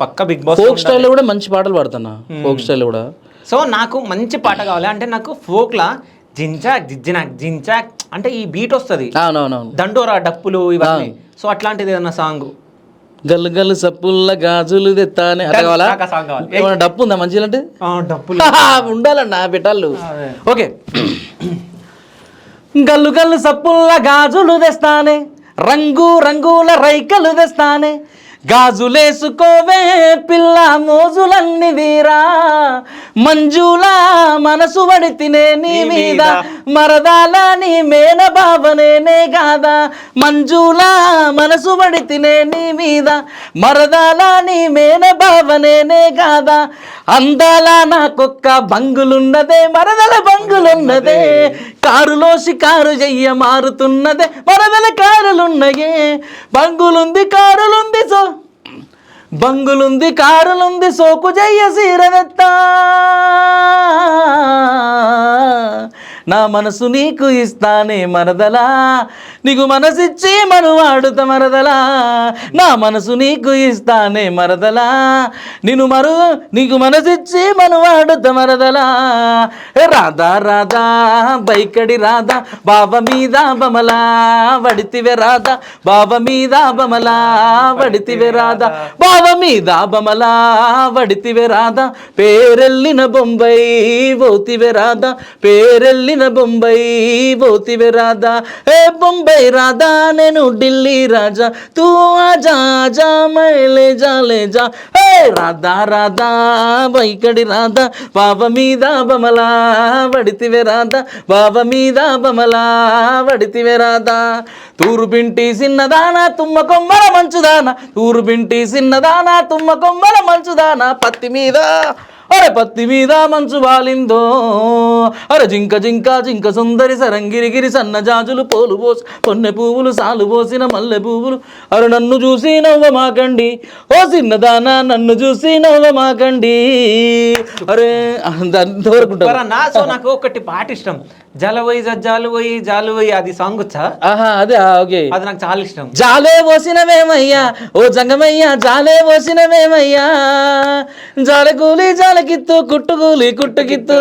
పక్క big boss folk స్టైల్లో కూడా మంచి పాటలు పాడుతున్నా, ఫోక్ స్టైల్ కూడా. సో నాకు మంచి పాట కావాలి అంటే నాకు ఫోక్లా జించాక్ జిజ్జినాక్ జించాక్ అంటే ఈ బీట్ వస్తుంది, అవునవునవును, దండోరా డప్పులు ఇవన్నీ. సో అట్లాంటిది ఏదన్నా సాంగ్ గల్లు గల్లు సప్పుల్ల గాజులు తెత్తానే అట్లా కావాలా? నాకు ఆ సాంగ్ కావాలి. ఏమన్నా డప్పు ఉందా మంచిగా అంటే? డప్పులు ఉండాలన్నా పెట్టాలు. అదే. ఓకే. గల్లు గల్లు సప్పుల్ల గాజులు తెస్తానే, రంగు రంగుల రైకలు తెస్తానే, గాజులేసుకోవే పిల్ల మోజులన్నీ వీరా, మంజులా మనసు వడి తినే నీ మీద, మరదాల నీ మేన భావనేనే గాదా, మంజులా మనసు వడి తినే నీ మీద, మరదాల నీ మేన భావనేనే గాదా, అందాల నాకొక్క బంగులున్నదే మరదల బంగులున్నదే, కారులో షికారు చెయ్య మారుతున్నదే మరదల కారులున్నయే, బంగులుంది కారులుంది బంగులుంది కారులుంది సోకు జయ్య సీరనెత్తా, నా మనసు నీకు ఇస్తానే మరదలా, నీకు మనసిచ్చి మనువాడుత మరదలా, నా మనసు నీకు ఇస్తానే మరదలా, నీకు మనసిచ్చి మనువాడుత మరదలా, రాధా రాధా బైకడి రాధా బావ మీద బమలా వడితివే రాధా, బావ మీద బమలా వడితివే రాధా, బావ మీద బమలా వడితివే రాధా, పేరెల్లిన బొంబై పోతివే రాధా, పేరెల్లిన బొంబై పోతివే రాధా, ఏ బొంబై రాధా నేను ఢిల్లీ రాజా, తూ ఆజా ఆజా మైలే జాలే జా, హే రాధా రాధా బైకడి రాధా బావ మీద బమలా వడితివే రాధా, బావ మీద బమలా వడితివే రాధా, తూరు బింటి సిన్నదానా తుమ్మ కొమ్మల మంచుదానా, తూరు బింటి సిన్నదానా తుమ్మ కొమ్మల మంచుదానా, పత్తి మీద అరే పత్తి మీద మంచు వాలిందో, అరే జింక జింక జింక సుందరి సరంగిరిగిరి సన్న జాజులు పోలు పోసి పొన్నె పువ్వులు సాలు పోసిన మల్లె పువ్వులు, అరే నన్ను చూసి నవ్వమాకండి ఓ చిన్నదానా నన్ను చూసి నవ్వమాకండి, అరే నా. సో నాకు ఒకటి పాట ఇష్టం, జలవై జాలువై జాలువై, అది సాంగ్ వచ్చా? అదే ఓకే, అది నాకు చాలా ఇష్టం. జాలే పోసినవేమయ్యా ఓ జంగమయ్యా, జాలే పోసినవేమయ్యా, జాలకూలి జాలకిత్తు కుట్టుకూలి కుట్టుకిత్తు